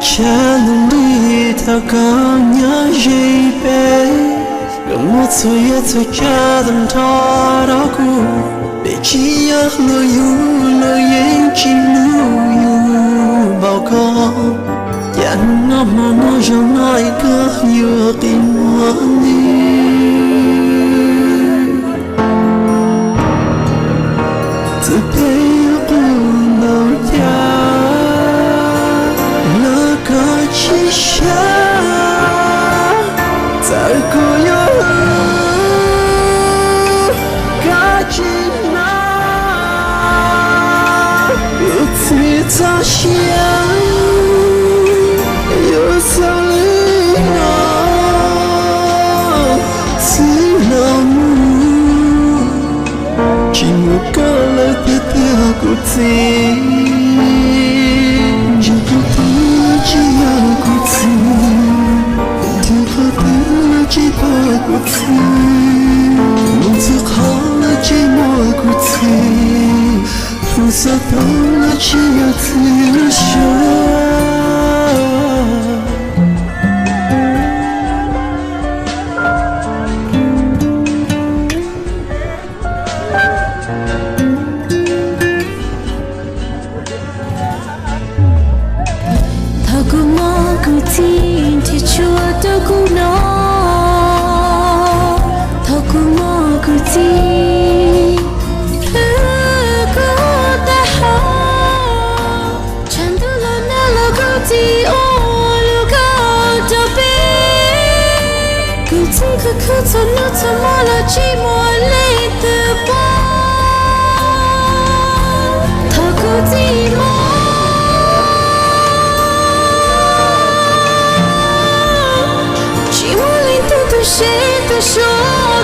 Chalani takanya jipe Gamutsu yetsu chadam taraku Bechiya lo yu lo yenchi lu yu Bauka Yanna mana janai ka yuqin wani他乡有草林啊，自老木，寂寞高了的雕骨子，只好得了几样骨子，只好得了几把骨子，梦只好了寂寞骨子。菩萨到了只要自修，他古马古听提出的古老，他古马古听。可曾有怎么了寂寞泪的光？他孤寂寞，寂寞里的对谁的说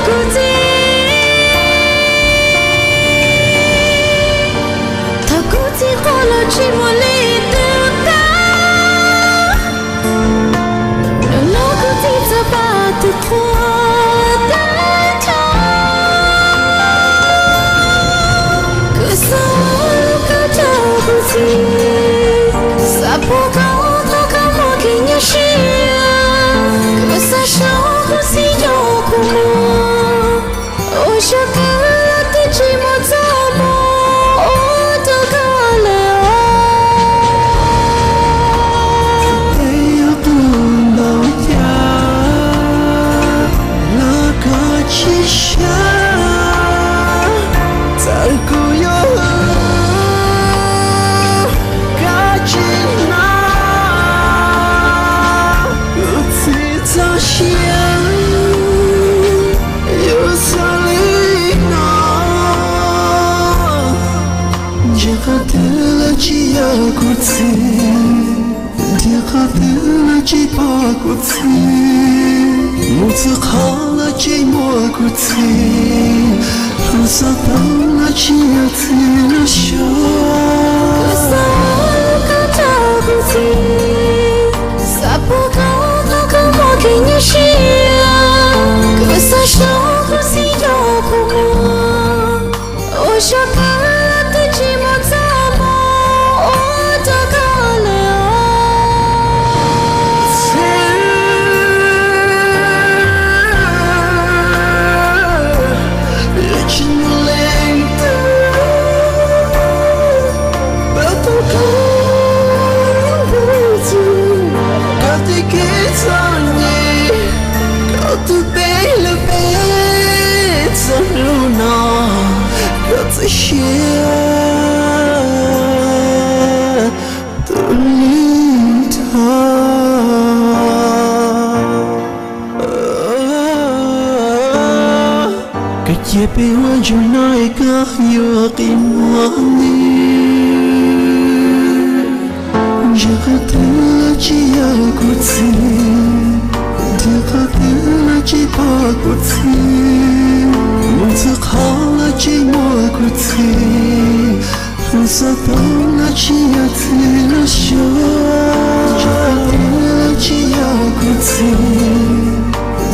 孤寂？他孤寂过了寂寞里的他，让老孤寂在把的破。几把骨子，母子好了寂寞骨子，菩萨到了只要自修。菩萨个大骨子，萨婆高那个我给你是啊，菩萨手不是有苦么？我说怕的寂寞怎么？我都搞了。在下的灵堂，个夜被我就那一个有给我你，这个的只要骨子，这个的只把骨子。梦子好了寂寞骨子，菩萨到了只要自修，这的只要骨子，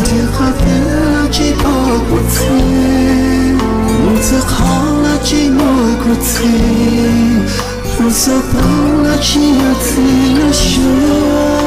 这个的只把骨子，梦子好了寂寞骨子，菩萨 sa parla ci azzi la scia